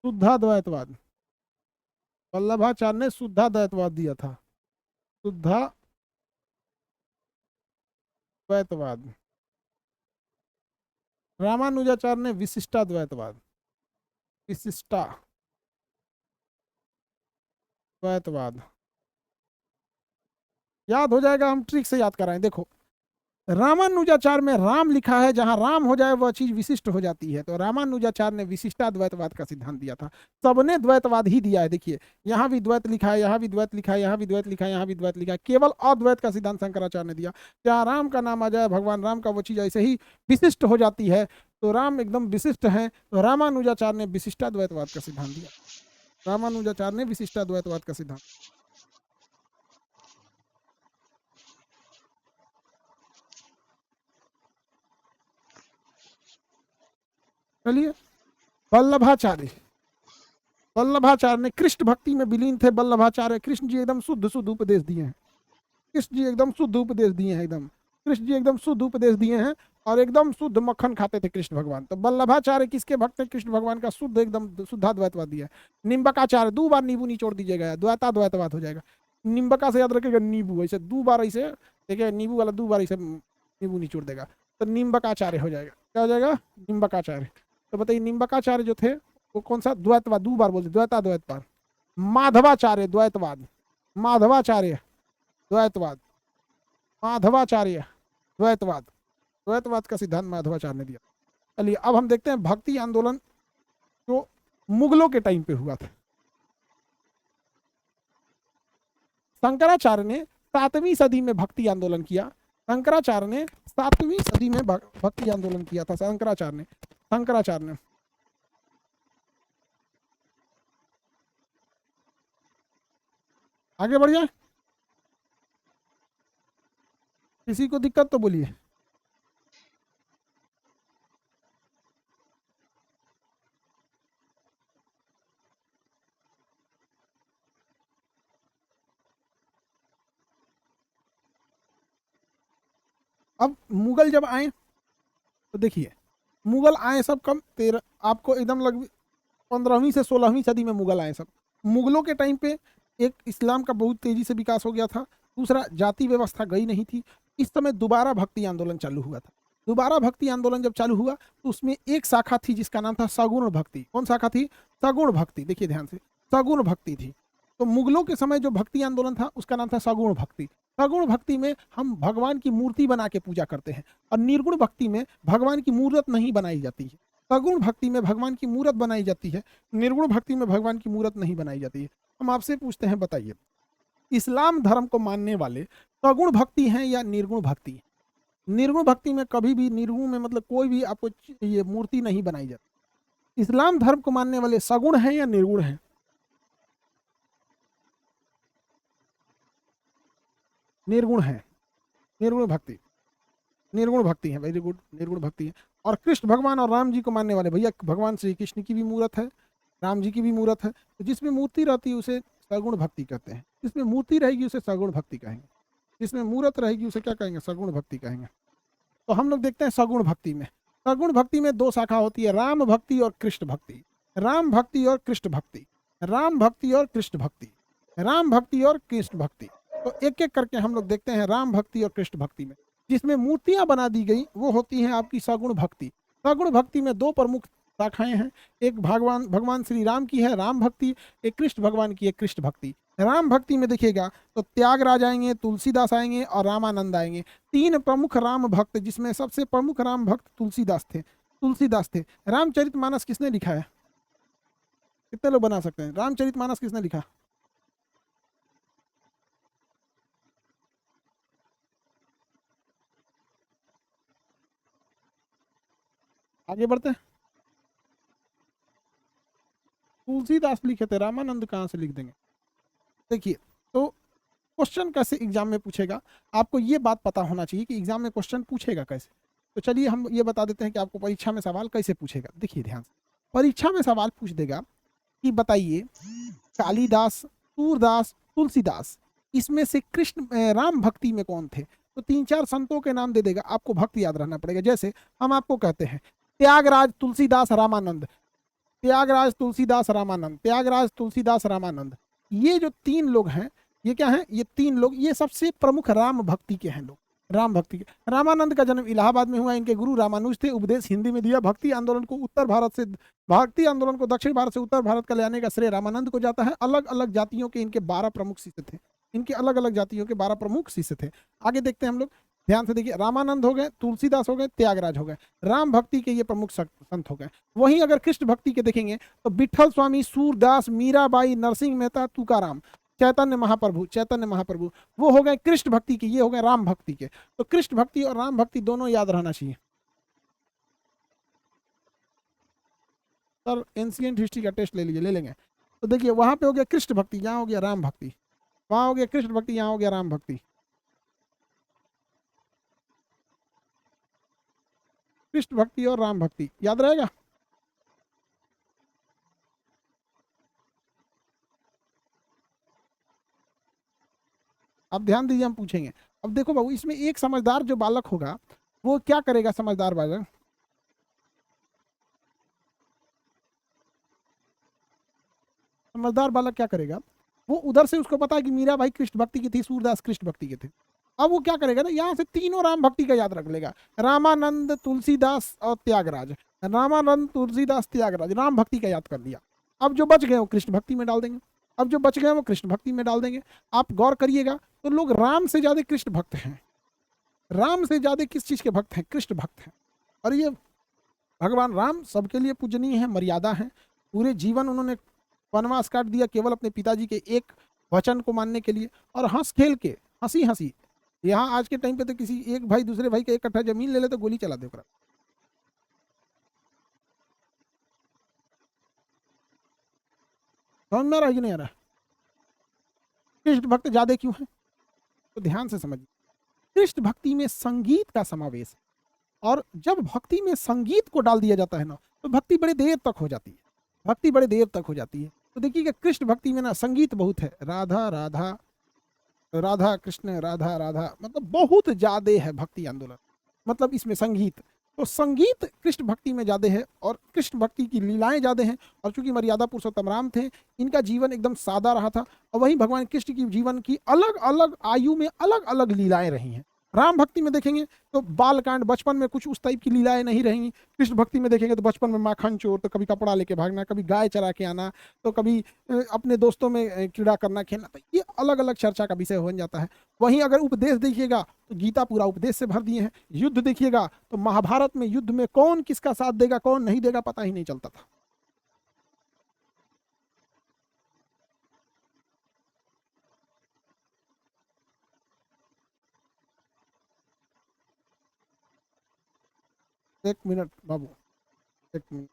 शुद्धाद्वैतवाद, वल्लभाचार्य ने शुद्धाद्वैतवाद दिया था, शुद्धाद्वैतवाद। रामानुजाचार्य ने विशिष्टाद्वैतवाद, विशिष्टाद्वैतवाद। याद हो जाएगा, हम ट्रिक से याद कराएं। देखो, रामानुजाचार्य में राम लिखा है, जहां राम हो जाए वह चीज विशिष्ट हो जाती है, तो रामानुजाचार्य ने विशिष्टाद्वैतवाद का सिद्धांत दिया था। सबने द्वैतवाद ही दिया है, देखिए यहाँ भी द्वैत लिखा है, यहाँ भी द्वैत लिखा है, यहाँ भी द्वैत लिखा है, यहाँ भी द्वैत लिखा है, केवल अद्वैत का सिद्धांत शंकराचार्य ने दिया। जहाँ राम का नाम आ जाए, भगवान राम का वो चीज ऐसे ही विशिष्ट हो जाती है, तो राम एकदम विशिष्ट है, तो रामानुजाचार्य ने विशिष्टाद्वैतवाद का सिद्धांत दिया, रामानुजाचार्य ने विशिष्टाद्वैतवाद का सिद्धांत। चलिए, वल्लभाचार्य, वल्लभाचार्य ने कृष्ण भक्ति में विलीन थे। वल्लभाचार्य, कृष्ण जी एकदम शुद्ध शुद्ध उपदेश दिए हैं, कृष्ण जी एकदम शुद्ध उपदेश दिए हैं, एकदम कृष्ण जी एकदम शुद्ध उपदेश दिए हैं, और एकदम शुद्ध मक्खन खाते थे कृष्ण भगवान। तो वल्लभाचार्य किसके भक्त थे? कृष्ण भगवान का शुद्ध एकदम शुद्धाद्वैतवाद दिया है। निम्बकाचार्य, दो बार नींबू निचोड़ दीजिएगा, द्वैताद्वैतवाद हो जाएगा। निम्बका से याद रखेगा नींबू, ऐसे दो बार ऐसे देखिए नींबू वाला दो बार ऐसे नींबू निचोड़ देगा तो निम्बकाचार्य हो जाएगा। क्या हो जाएगा? निम्बकाचार्य। तो बताइए निम्बकाचार्य जो थे वो कौन सा? द्वैतवाद, दो बार बोलते, द्वैतवाद। माधवाचार्य द्वैतवाद, माधवाचार्य द्वैतवाद, माधवाचार्य द्वैतवाद, द्वैतवाद का सिद्धांत माधवाचार्य ने दिया। चलिए अब हम देखते हैं भक्ति आंदोलन जो मुगलों के टाइम पे हुआ था। शंकराचार्य ने 7वीं सदी में भक्ति आंदोलन किया। शंकराचार्य ने 7वीं सदी में भक्ति आंदोलन किया था। शंकराचार्य ने आगे बढ़ जाए, किसी को दिक्कत तो बोलिए। अब मुगल जब आए तो देखिए मुगल आए सब कम 13 आपको एकदम लग 15वीं से 16वीं सदी में मुगल आए सब। मुगलों के टाइम पे एक इस्लाम का बहुत तेजी से विकास हो गया था, दूसरा जाति व्यवस्था गई नहीं थी। इस समय दोबारा भक्ति आंदोलन चालू हुआ था। दोबारा भक्ति आंदोलन जब चालू हुआ तो उसमें एक शाखा थी जिसका नाम था सगुण भक्ति। कौन शाखा थी? सगुण भक्ति। देखिए ध्यान से, सगुण भक्ति थी। तो मुगलों के समय जो भक्ति आंदोलन था उसका नाम था सगुण भक्ति। सगुण भक्ति में हम भगवान की मूर्ति बना के पूजा करते हैं, और निर्गुण भक्ति में भगवान की मूर्त नहीं बनाई जाती है। सगुण भक्ति में भगवान की मूर्त बनाई जाती है, निर्गुण भक्ति में भगवान की मूर्त नहीं बनाई जाती है। हम आपसे पूछते हैं, बताइए इस्लाम धर्म को मानने वाले सगुण भक्ति हैं या निर्गुण भक्ति? निर्गुण भक्ति में कभी भी, निर्गुण में मतलब कोई भी आपको ये मूर्ति नहीं बनाई जाती। इस्लाम धर्म को मानने वाले सगुण हैं या निर्गुण हैं? निर्गुण है, निर्गुण भक्ति, निर्गुण भक्ति है। वेरी गुड, निर्गुण भक्ति है। और कृष्ण भगवान और राम जी को मानने वाले, भैया भगवान श्री कृष्ण की भी मूर्त है, राम जी की भी मूर्त है। तो जिसमें मूर्ति रहती है उसे सगुण भक्ति कहते हैं, जिसमें मूर्ति रहेगी उसे सगुण भक्ति कहेंगे, जिसमें मूर्त रहेगी उसे क्या कहेंगे? सगुण भक्ति कहेंगे। तो हम लोग देखते हैं सगुण भक्ति में, सगुण भक्ति में दो शाखा होती है, राम भक्ति और कृष्ण भक्ति। राम भक्ति और कृष्ण भक्ति, राम भक्ति और कृष्ण भक्ति, राम भक्ति और कृष्ण भक्ति। तो एक एक करके हम लोग देखते हैं। राम भक्ति और कृष्ण भक्ति में जिसमें मूर्तियां बना दी गई वो होती हैं आपकी सगुण भक्ति। सगुण भक्ति में दो प्रमुख शाखाएं हैं, एक भगवान भगवान श्री राम की है राम भक्ति, एक कृष्ण भगवान की है कृष्ण भक्ति। राम भक्ति में देखिएगा तो त्यागराज आएंगे, तुलसीदास आएंगे और रामानंद आएंगे, तीन प्रमुख राम भक्त, जिसमें सबसे प्रमुख राम भक्त तुलसीदास थे। रामचरितमानस किसने लिखा है? कितने लोग बना सकते हैं? रामचरितमानस किसने लिखा? आगे बढ़ते हैं। तुलसीदास लिखे थे, रामानंद कहाँ से लिख देंगे? देखिए तो क्वेश्चन कैसे एग्जाम में पूछेगा, आपको ये बात पता होना चाहिए कि एग्जाम में क्वेश्चन पूछेगा कैसे। तो चलिए हम ये बता देते हैं कि आपको परीक्षा में सवाल कैसे पूछेगा। देखिए ध्यान से, परीक्षा में सवाल पूछ देगा कि बताइए कालिदास, सूरदास, तुलसीदास, इसमें से कृष्ण राम भक्ति में कौन थे? तो तीन चार संतों के नाम दे देगा, आपको भक्त याद रहना पड़ेगा। जैसे हम आपको कहते हैं त्यागराज, तुलसीदास, रामानंद, त्यागराज, तुलसीदास, रामानंद, त्यागराज, तुलसीदास, रामानंद। ये जो तीन लोग हैं, ये क्या हैं? ये तीन लोग ये सबसे प्रमुख राम भक्ति के हैं लोग, राम भक्ति के। रामानंद का जन्म इलाहाबाद में हुआ, इनके गुरु रामानुज थे, उपदेश हिंदी में दिया। भक्ति आंदोलन को उत्तर भारत से, भक्ति आंदोलन को दक्षिण भारत से उत्तर भारत का ले आने का श्रेय रामानंद को जाता है। अलग अलग जातियों के इनके 12 प्रमुख शिष्य थे, इनके अलग अलग जातियों के 12 प्रमुख शिष्य थे। आगे देखते हैं हम लोग, ध्यान से देखिए, रामानंद हो गए, तुलसीदास हो गए, त्यागराज हो गए, राम भक्ति के ये प्रमुख संत हो गए। वहीं अगर कृष्ण भक्ति के देखेंगे तो विठल स्वामी, सूरदास, मीराबाई, नरसिंह मेहता, तुकाराम, चैतन्य महाप्रभु, वो हो गए कृष्ण भक्ति के, ये हो गए राम भक्ति के। तो कृष्ण भक्ति और राम भक्ति दोनों याद रहना चाहिए। सर एंशियंट हिस्ट्री का टेस्ट ले लीजिए, ले लेंगे। तो देखिए वहां पे हो गया कृष्ण भक्ति, यहाँ हो गया राम भक्ति, वहां हो गया कृष्ण भक्ति, यहाँ हो गया राम भक्ति। कृष्ण भक्ति और राम भक्ति याद रहेगा। अब ध्यान दीजिए, हम पूछेंगे। अब देखो बाबू, इसमें एक समझदार जो बालक होगा वो क्या करेगा? समझदार बालक, समझदार बालक क्या करेगा? वो उधर से उसको पता है कि मीरा भाई कृष्ण भक्ति की थी, सूरदास कृष्ण भक्ति के थे। अब वो क्या करेगा ना, यहाँ से तीनों राम भक्ति का याद रख लेगा, रामानंद, तुलसीदास और त्यागराज। रामानंद, तुलसीदास, त्यागराज, राम भक्ति का याद कर लिया। अब जो बच गए वो कृष्ण भक्ति में डाल देंगे, अब जो बच गए वो कृष्ण भक्ति में डाल देंगे। आप गौर करिएगा तो लोग राम से ज्यादा कृष्ण भक्त हैं, राम से ज्यादा किस चीज के भक्त हैं? कृष्ण भक्त हैं। और ये भगवान राम सबके लिए पूजनीय है, मर्यादा है। पूरे जीवन उन्होंने वनवास काट दिया केवल अपने पिताजी के एक वचन को मानने के लिए, और हंस खेल के, हंसी हंसी। यहाँ आज के टाइम पे तो किसी एक भाई दूसरे भाई का एक कट्ठा जमीन ले ले तो गोली चला दे ओकरा। समझ में आ रहा है कि नहीं आ रहा? कृष्ण भक्त ज्यादा क्यों है? तो ध्यान से समझिए, कृष्ण भक्ति में संगीत का समावेश है, और जब भक्ति में संगीत को डाल दिया जाता है ना, तो भक्ति बड़े देर तक हो जाती है, भक्ति बड़े देर तक हो जाती है। तो देखिएगा कृष्ण भक्ति में ना संगीत बहुत है, राधा राधा, राधा कृष्ण, राधा राधा, मतलब बहुत ज्यादा है भक्ति आंदोलन, मतलब इसमें संगीत। तो संगीत कृष्ण भक्ति में ज्यादा है, और कृष्ण भक्ति की लीलाएं ज्यादा हैं। और चूंकि मर्यादा पुरुषोत्तम राम थे, इनका जीवन एकदम सादा रहा था, और वहीं भगवान कृष्ण की जीवन की अलग अलग आयु में अलग अलग लीलाएं रही हैं। राम भक्ति में देखेंगे तो बालकांड, बचपन में कुछ उस टाइप की लीलाएं नहीं रहेंगी। कृष्ण भक्ति में देखेंगे तो बचपन में माखन चोर, तो कभी कपड़ा लेके भागना, कभी गाय चरा के आना, तो कभी अपने दोस्तों में कीड़ा करना, खेलना, तो ये अलग अलग चर्चा का विषय हो जाता है। वहीं अगर उपदेश देखिएगा तो गीता पूरा उपदेश से भर दिए हैं। युद्ध देखिएगा तो महाभारत में युद्ध में कौन किसका साथ देगा कौन नहीं देगा पता ही नहीं चलता था। एक मिनट बाबू, एक मिनट।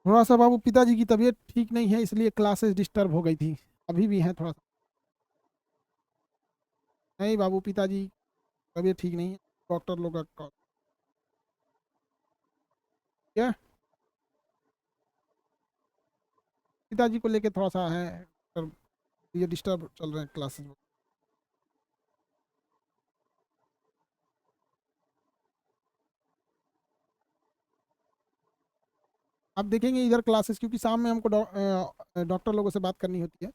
थोड़ा सा बाबू पिताजी की तबीयत ठीक नहीं है, इसलिए क्लासेस डिस्टर्ब हो गई थी, अभी भी है थोड़ा सा। नहीं बाबू, पिताजी तबीयत ठीक नहीं है, डॉक्टर लोग का क्या, पिताजी को लेके थोड़ा सा है, पर ये डिस्टर्ब चल रहे हैं क्लासेस। आप देखेंगे इधर क्लासेस, क्योंकि शाम में हमको डॉक्टर लोगों से बात करनी होती है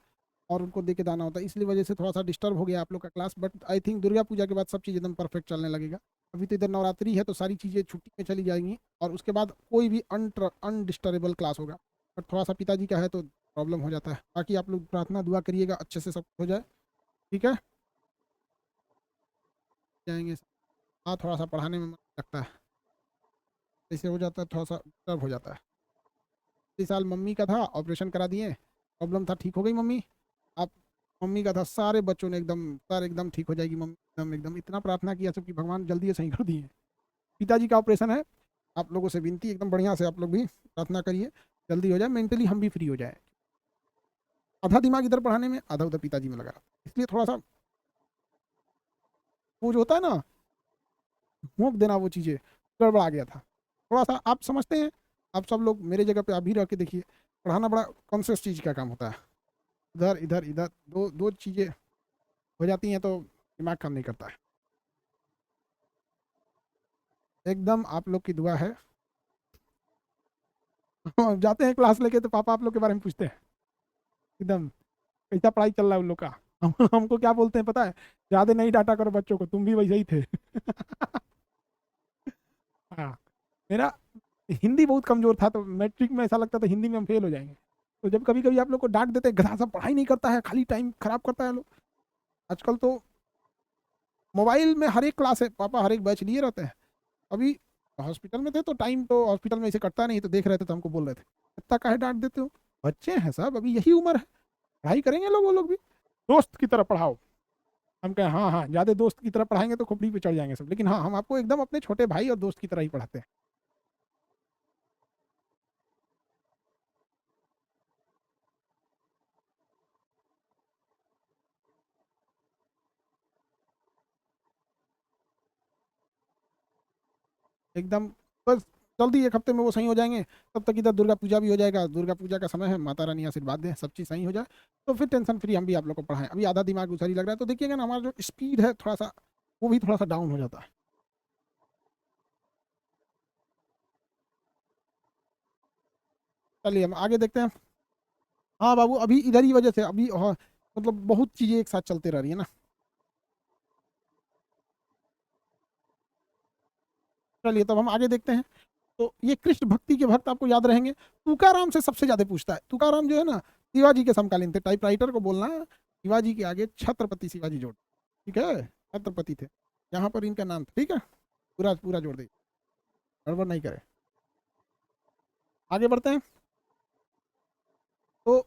और उनको दे के दाना होता है, इसलिए वजह से थोड़ा सा डिस्टर्ब हो गया आप लोग का class. But I think Durga Puja के बाद सब चीज़ एकदम परफेक्ट चलने लगेगा। अभी तो इधर नवरात्रि है तो सारी चीज़ें छुट्टी में चली जाएंगी, और उसके बाद कोई भी अनडिस्टर्बेबल क्लास होगा। बट थोड़ा सा पिताजी का है तो प्रॉब्लम हो जाता है। बाकी आप लोग प्रार्थना दुआ करिएगा अच्छे से सब हो जाए, ठीक है? जाएंगे। हाँ, थोड़ा सा पढ़ाने में मन लगता है, ऐसे हो जाता है, थोड़ा सा डिस्टर्ब हो जाता है। इस साल मम्मी का था, ऑपरेशन करा दिए, प्रॉब्लम था, ठीक हो गई मम्मी। आप, मम्मी का था, सारे बच्चों ने एकदम, सर एकदम ठीक हो जाएगी मम्मी, एकदम एकदम इतना प्रार्थना किया सब कि भगवान जल्दी से सही कर दिए। पिताजी का ऑपरेशन है, आप लोगों से विनती एकदम बढ़िया से आप लोग भी प्रार्थना करिए, जल्दी हो जाए, मेंटली हम भी फ्री हो जाए। आधा दिमाग इधर पढ़ाने में, आधा उधर पिताजी में लगा रहा, इसलिए थोड़ा सा वो जो होता है ना, भोंक देना, वो चीज़ें गड़बड़ा गया था थोड़ा सा। आप समझते हैं, आप सब लोग मेरे जगह पे अभी रह के देखिए, पढ़ाना बड़ा कॉन्शियस चीज़ का काम होता है। इधर इधर इधर दो दो चीज़ें हो जाती हैं तो दिमाग काम नहीं करता है। एकदम आप लोग की दुआ है। जाते हैं क्लास लेके तो पापा आप लोग के बारे में पूछते हैं एकदम कैसा पढ़ाई चल रहा है उन लोग का। हमको क्या बोलते हैं पता है, ज्यादा नहीं डांटा करो बच्चों को, तुम भी वैसे ही थे। हाँ, मेरा हिंदी बहुत कमजोर था तो मैट्रिक में ऐसा लगता था हिंदी में हम फेल हो जाएंगे। तो जब कभी कभी आप लोग को डांट देते हैं गधा सा पढ़ाई नहीं करता है, खाली टाइम खराब करता है लोग। आजकल तो मोबाइल में हर एक क्लास है, पापा हर एक बैच लिए रहते हैं। अभी हॉस्पिटल में थे तो टाइम तो हॉस्पिटल में ऐसे कटता नहीं, तो देख रहे थे तो हमको बोल रहे थे इतना काहे डांट देते हो, बच्चे हैं सब, अभी यही उम्र है, पढ़ाई करेंगे लोग, वो लोग भी दोस्त की तरह पढ़ाओ। हम कहें हाँ हाँ, ज्यादा दोस्त की तरह पढ़ाएंगे तो खोपड़ी पे चढ़ जाएंगे सब, लेकिन हाँ हम आपको एकदम अपने छोटे भाई और दोस्त की तरह ही पढ़ाते हैं। एकदम बस जल्दी एक हफ्ते में वो सही हो जाएंगे। तब तक इधर दुर्गा पूजा भी हो जाएगा, दुर्गा पूजा का समय है, माता रानी आशीर्वाद दें सब चीज़ सही हो जाए, तो फिर टेंशन फ्री हम भी आप लोग को पढ़ाएं। अभी आधा दिमाग उधर ही लग रहा है, तो देखिएगा ना हमारा जो स्पीड है थोड़ा सा वो भी थोड़ा सा डाउन हो जाता है। चलिए हम आगे देखते हैं। हाँ बाबू, अभी इधर ही वजह से अभी हाँ, मतलब बहुत चीज़ें एक साथ चलते रह रही है ना। चलिए तब हम आगे देखते हैं। तो ये कृष्ण भक्ति के भक्त आपको याद रहेंगे। तुकाराम से सबसे ज्यादा पूछता है। तुकाराम जो है ना शिवाजी के समकालीन थे, टाइपराइटर को बोलना शिवाजी के आगे छत्रपति शिवाजी जोड़, ठीक है, छत्रपति थे, यहाँ पर इनका नाम था, ठीक है, पूरा पूरा जोड़ दे, गड़बड़ नहीं करे। आगे बढ़ते हैं। तो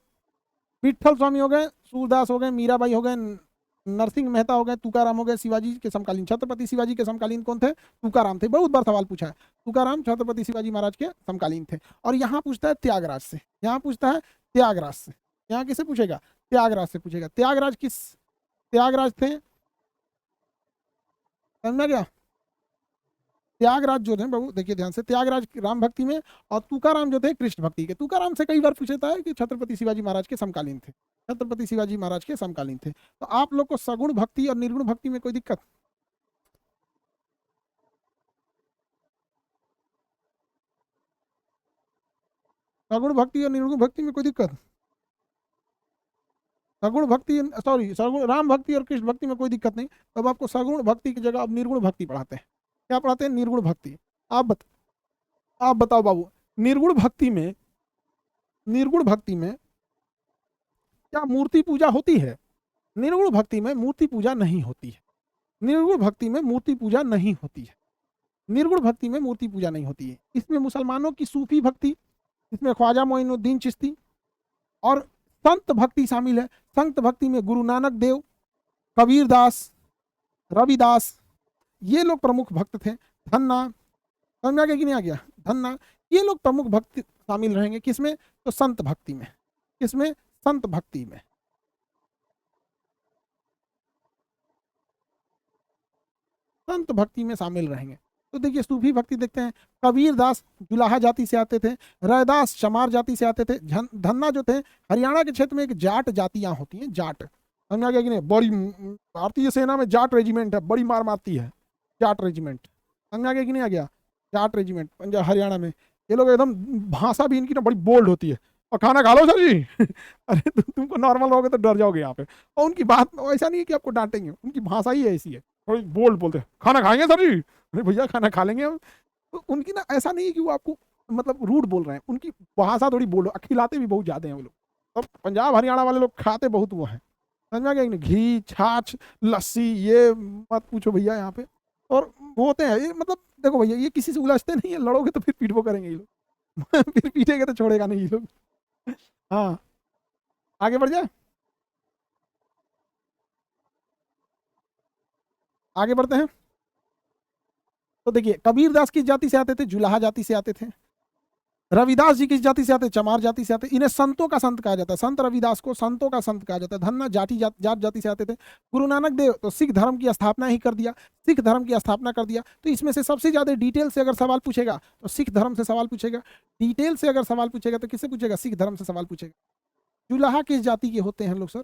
विठल स्वामी हो गए, सूरदास हो गए, मीराबाई हो गए, नरसिंह मेहता हो गए, तुकाराम हो गए, शिवाजी के समकालीन। छत्रपति शिवाजी के समकालीन कौन थे? तुकाराम थे। बहुत बार सवाल पूछा है, तुकाराम छत्रपति शिवाजी महाराज के समकालीन थे। और यहाँ पूछता है त्यागराज से, यहाँ पूछता है त्यागराज से, यहाँ किसे पूछेगा? त्यागराज से पूछेगा। त्यागराज किस त्यागराज थे, समझ गया? त्यागराज जो थे बाबू देखिए ध्यान से, त्यागराज राम भक्ति में, और तुकाराम जो थे कृष्ण भक्ति के। तुकाराम से कई बार पूछता है कि छत्रपति शिवाजी महाराज के समकालीन थे, छत्रपति शिवाजी महाराज के समकालीन थे। तो आप लोग को सगुण भक्ति और निर्गुण भक्ति में कोई दिक्कत? सगुण भक्ति और निर्गुण भक्ति में कोई दिक्कत? सगुण भक्ति, सॉरी सगुण राम भक्ति और कृष्ण भक्ति में कोई दिक्कत नहीं। तब आपको सगुण भक्ति की जगह अब निर्गुण भक्ति पढ़ाते हैं। क्या पढ़ाते हैं? निर्गुण भक्ति। आप बत, आप बताओ बाबू, निर्गुण भक्ति में, निर्गुण भक्ति में क्या मूर्ति पूजा होती है? निर्गुण भक्ति में मूर्ति पूजा नहीं होती है। निर्गुण भक्ति में मूर्ति पूजा नहीं होती है। निर्गुण भक्ति में मूर्ति पूजा नहीं होती है। इसमें मुसलमानों की सूफी भक्ति, इसमें ख्वाजा मोइनुद्दीन चिश्ती और संत भक्ति शामिल है। संत भक्ति में गुरु नानक देव, कबीर दास, रविदास, ये लोग प्रमुख भक्त थे। धन्ना, समझ में आ गया कि नहीं आ गया? धन्ना, ये लोग प्रमुख भक्त शामिल रहेंगे किसमें? तो संत भक्ति में। किसमें? संत भक्ति में। संत भक्ति में शामिल रहेंगे। तो देखिए सूफी भक्ति देखते हैं, कबीर दास जुलाहा जाति से आते थे, रैदास चमार जाति से आते थे, धन्ना जो थे हरियाणा के क्षेत्र में एक जाट जातियां होती हैं, जाट, समझ आ गया कि नहीं? बड़ी भारतीय सेना में जाट रेजिमेंट है, बड़ी मार मारती है, जाट रेजिमेंट, समझ आ गया कि नहीं आ गया? जाट रेजिमेंट पंजाब हरियाणा में। ये लोग एकदम भाषा भी इनकी ना बड़ी बोल्ड होती है। और खाना खा लो सर जी। अरे तुमको नॉर्मल रहोगे तो डर जाओगे यहाँ पे। और उनकी बात ऐसा नहीं है कि आपको डांटेंगे, उनकी भाषा ही ऐसी है, थोड़ी बोल्ड बोलते हैं, खाना खाएंगे सर जी, अरे भैया खाना खा लेंगे हम। तो उनकी ना ऐसा नहीं है कि वो आपको मतलब रूड बोल रहे हैं, उनकी भाषा थोड़ी बोलो, खिलाते भी बहुत ज्यादा हैं वो लोग। तो पंजाब हरियाणा वाले लोग खाते बहुत वो हैं, समझ में आ गया कि नहीं? घी छाछ लस्सी ये मत पूछो भैया यहाँ पे। और वो होते हैं ये, मतलब देखो भैया ये किसी से उलझते नहीं है, लड़ोगे तो फिर पीटवो करेंगे ये लोग। फिर पीटेंगे तो छोड़ेगा नहीं ये लोग। हाँ, आगे बढ़ जाए, आगे बढ़ते हैं। तो देखिए कबीर दास किस जाति से आते थे? जुलाहा जाति से आते थे। रविदास जी किस जाति से आते? चमार जाति से आते। इन्हें संतों का संत कहा जाता है, संत रविदास को संतों का संत कहा जाता है। धन्ना जाट जाति से आते थे। गुरु नानक देव तो सिख धर्म की स्थापना ही कर दिया, सिख धर्म की स्थापना कर दिया। तो इसमें से सबसे ज्यादा डिटेल से अगर सवाल पूछेगा तो सिख धर्म से सवाल पूछेगा, डिटेल से अगर सवाल पूछेगा तो किससे पूछेगा? सिख धर्म से सवाल पूछेगा। जुलाहा किस जाति के होते हैं लोग सर?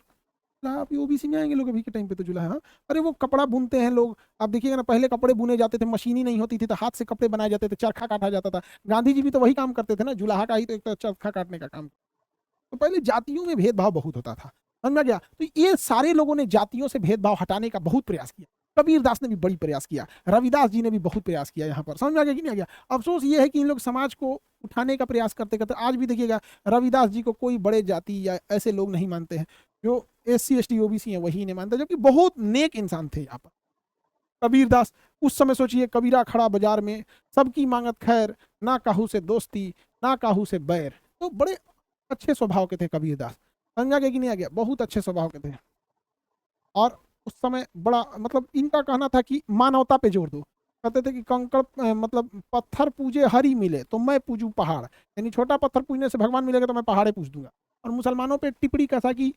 जुलाहा अभी ओबीसी में आएंगे लोग, अभी के टाइम पे तो जुलाहा, हाँ। अरे वो कपड़ा बुनते हैं लोग, आप देखिएगा ना, पहले कपड़े बुने जाते थे, मशीनी नहीं होती थी, तो हाथ से कपड़े बनाए जाते थे, चरखा काटा जाता था। गांधी जी भी तो वही काम करते थे ना, जुलाहा का ही तो एक तो चरखा काटने का काम। तो पहले जातियों में भेदभाव बहुत होता था, समझ में आ गया। तो ये सारे लोगों ने जातियों से भेदभाव हटाने का बहुत प्रयास किया। कबीर दास ने भी बड़ी प्रयास किया, रविदास जी ने भी बहुत प्रयास किया यहाँ पर, समझ में आ गया कि नहीं आ गया। अफसोस ये है कि इन लोग समाज को उठाने का प्रयास करते करते आज भी देखिएगा, रविदास जी को कोई बड़े जाति या ऐसे लोग नहीं मानते हैं, जो SC ST OBC है वही नहीं मानते, जबकि बहुत नेक इंसान थे यहाँ पर कबीर दास। उस समय सोचिए, कबीरा खड़ा बाजार में, सबकी मांगत खैर, ना काहू से दोस्ती, ना काहू से बैर। तो बड़े अच्छे स्वभाव के थे कबीर दास, समझा गया कि नहीं आ गया, बहुत अच्छे स्वभाव के थे। और उस समय बड़ा मतलब इनका कहना था कि मानवता पे जोर दो। कहते थे कि कंकड़ मतलब पत्थर पूजे हरि मिले तो मैं पूजू पहाड़, यानी छोटा पत्थर पूजने से भगवान मिलेगा तो मैं पहाड़े पूज दूंगा। और मुसलमानों पे टिप्पणी कसा कि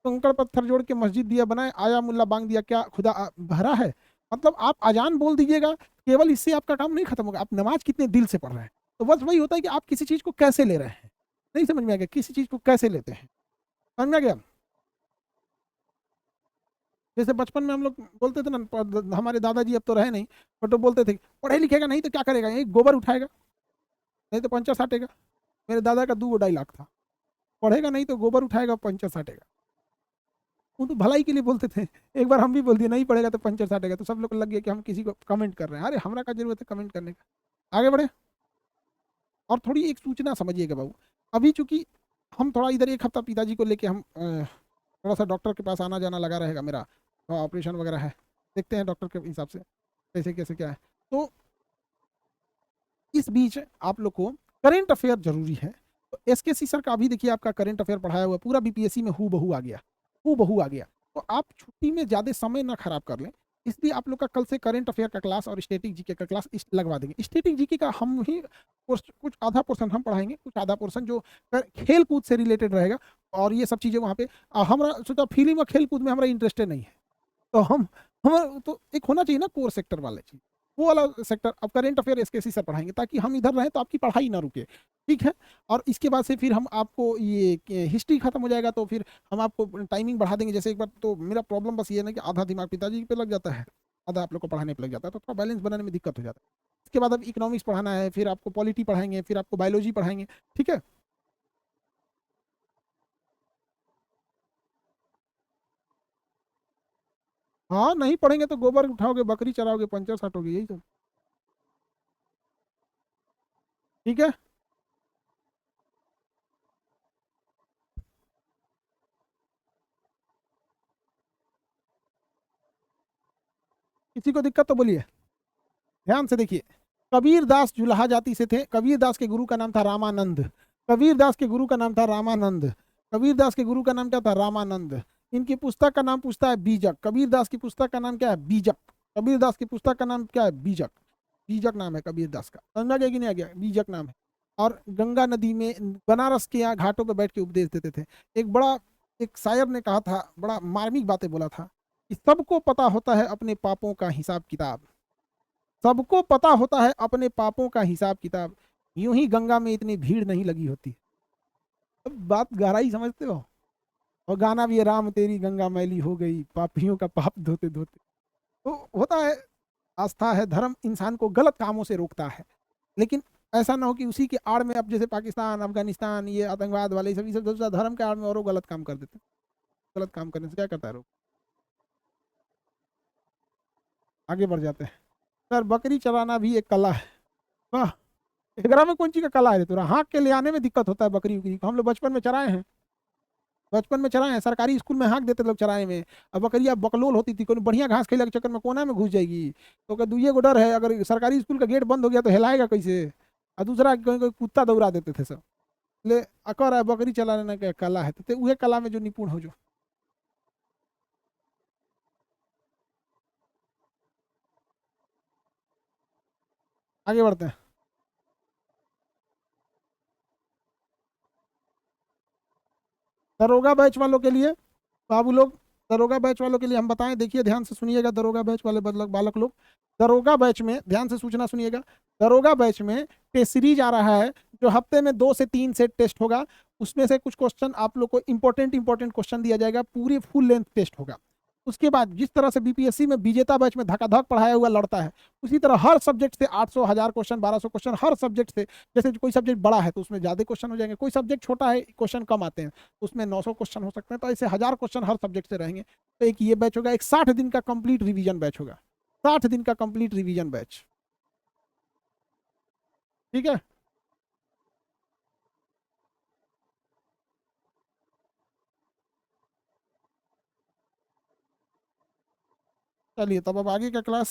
कंकड़ पत्थर जोड़ के मस्जिद दिया बनाए, आया मुल्ला बांग दिया, क्या खुदा भरा है। मतलब आप अजान बोल दीजिएगा, केवल इससे आपका काम नहीं खत्म होगा, आप नमाज कितने दिल से पढ़ रहे हैं। तो बस वही होता है कि आप किसी चीज को कैसे ले रहे हैं, नहीं समझ में आ गया, किसी चीज को कैसे लेते हैं, समझ में आ गया। जैसे बचपन में हम लोग बोलते थे ना, हमारे दादाजी अब तो रहे नहीं, बट वो बोलते थे पढ़े लिखेगा नहीं तो क्या करेगा, ये गोबर उठाएगा, नहीं तो पंचर साटेगा। मेरे दादा का 2 डायलॉग था, पढ़ेगा नहीं तो गोबर उठाएगा, पंचर साटेगा। वो तो भलाई के लिए बोलते थे। एक बार हम भी बोल दिए नहीं पढ़ेगा तो पंचर साटेगा, तो सब लोग लग गया कि हम किसी को कमेंट कर रहे हैं। अरे हमरा का जरूरत है कमेंट करने का, आगे बढ़े। और थोड़ी एक सूचना समझिएगा बाबू, अभी चूंकि हम थोड़ा इधर एक हफ्ता पिताजी को लेके हम थोड़ा सा डॉक्टर के पास आना जाना लगा रहेगा मेरा, ऑपरेशन वगैरह है, देखते हैं डॉक्टर के हिसाब से कैसे कैसे क्या है। तो इस बीच आप लोग को करेंट अफेयर जरूरी है। तो SKC सर का अभी देखिए आपका करेंट अफेयर पढ़ाया हुआ पूरा BPSC में हु बहू आ गया, हु बहू आ गया। तो आप छुट्टी में ज़्यादा समय ना खराब कर लें, इसलिए आप लोग का कल से करेंट अफेयर का क्लास और स्टैटिक जीके का क्लास लगवा देंगे। स्टैटिक जीके का हम ही कुछ आधा पोर्शन हम पढ़ाएंगे, कुछ आधा पोर्शन जो खेल कूद से रिलेटेड रहेगा, और ये सब चीज़ें वहाँ पे हमारा सोचा फिल्म और खेल कूद में हमारा इंटरेस्टेड नहीं है। तो हम तो एक होना चाहिए ना कोर सेक्टर वाले चीज, वो वाला सेक्टर। अब करेंट अफेयर SKC सर पढ़ाएंगे ताकि हम इधर रहें तो आपकी पढ़ाई ना रुके, ठीक है। और इसके बाद से फिर हम आपको ये हिस्ट्री खत्म हो जाएगा तो फिर हम आपको टाइमिंग बढ़ा देंगे। जैसे एक बार तो मेरा प्रॉब्लम बस ये है ना कि आधा दिमाग पिताजी पे लग जाता है, आधा आप लोग को पढ़ाने पे लग जाता है, तो थोड़ा बैलेंस बनाने में दिक्कत हो जाता है। इसके बाद अब इकोनॉमिक्स पढ़ाना है, फिर आपको पॉलिटी पढ़ाएंगे, फिर आपको बायोलॉजी पढ़ाएंगे, ठीक है। हाँ नहीं पढ़ेंगे तो गोबर उठाओगे, बकरी चराओगे, पंचर साटोगे, यही तो, ठीक है। किसी को दिक्कत तो बोलिए, ध्यान से देखिए। कबीर दास जुलाहा जाति से थे, कबीर दास के गुरु का नाम था रामानंद, कबीर दास के गुरु का नाम था रामानंद, कबीर दास के गुरु का नाम क्या था, रामानंद। इनकी पुस्तक का नाम पूछता है बीजक, कबीर दास की पुस्तक का नाम क्या है, बीजक। कबीर दास की पुस्तक का नाम क्या है, बीजक। बीजक नाम है कबीर दास का, समझा गया कि नहीं आ गया, बीजक नाम है। और गंगा नदी में, बनारस के यहाँ घाटों पर बैठ के उपदेश देते थे। एक बड़ा, एक शायर ने कहा था, बड़ा मार्मिक बातें बोला था कि सबको पता होता है अपने पापों का हिसाब किताब, सबको पता होता है अपने पापों का हिसाब किताब, यूं ही गंगा में इतनी भीड़ नहीं लगी होती। अब बात गहराई समझते हो। और गाना भी है, राम तेरी गंगा मैली हो गई पापियों का पाप धोते धोते। तो होता है, आस्था है, धर्म इंसान को गलत कामों से रोकता है, लेकिन ऐसा ना हो कि उसी के आड़ में, अब जैसे पाकिस्तान अफगानिस्तान ये आतंकवाद वाले ये सब दूसरा धर्म के आड़ में और वो गलत काम कर देते हैं। गलत काम करने से क्या करता है लोग, आगे बढ़ जाते हैं। सर बकरी चराना भी एक कला है, वाह। एकरा में कौन चीज का कला है, तोरा हाँक के ले आने में दिक्कत होता है बकरी उकरी को, हम लोग बचपन में चराए हैं, बचपन में चराए हैं, सरकारी स्कूल में हाँक देते लोग चराए में। अब बकरिया बकलोल होती थी, कोई बढ़िया घास खेलने के चक्कर में कोना में घुस जाएगी, तो क्या दुइये को डर है, अगर सरकारी स्कूल का गेट बंद हो गया तो हिलाएगा कैसे। और दूसरा कोई कोई कुत्ता दौड़ा देते थे सब। ले अकर है बकरी चलाने का कला है, तो वह कला में जो निपुण हो जो। आगे बढ़ते हैं। दरोगा बैच वालों के लिए बाबू लोग, दरोगा बैच वालों के लिए हम बताएं, देखिए ध्यान से सुनिएगा, दरोगा बैच वाले बालक लोग, दरोगा बैच में ध्यान से सूचना सुनिएगा, दरोगा बैच में टेस्ट सीरीज आ रहा है, जो हफ्ते में 2 से 3 सेट टेस्ट होगा। उसमें से कुछ क्वेश्चन आप लोग को इंपॉर्टेंट क्वेश्चन दिया जाएगा, पूरी फुल लेंथ टेस्ट होगा। उसके बाद जिस तरह से बीपीएससी में विजेता बैच में धकाधक पढ़ाया हुआ लड़ता है, उसी तरह हर सब्जेक्ट से 800 1000 क्वेश्चन 1200 क्वेश्चन हर सब्जेक्ट से। जैसे कोई सब्जेक्ट बड़ा है तो उसमें ज्यादा क्वेश्चन हो जाएंगे, कोई सब्जेक्ट छोटा है क्वेश्चन कम आते हैं तो उसमें 900 क्वेश्चन हो सकते हैं, तो ऐसे 1000 क्वेश्चन हर सब्जेक्ट से रहेंगे। तो एक ये बैच होगा, एक 60 दिन का कंप्लीट रिवीजन बैच होगा, 60 दिन का कंप्लीट रिवीजन बैच। ठीक है, चलिए तब अब आगे का क्लास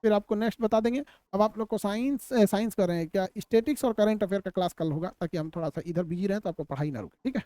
फिर आपको नेक्स्ट बता देंगे। अब आप लोग को साइंस कर रहे हैं क्या, स्टेटिक्स और करंट अफेयर का क्लास कल होगा, ताकि हम थोड़ा सा इधर बिजी रहें तो आपको पढ़ाई ना रुके। ठीक है।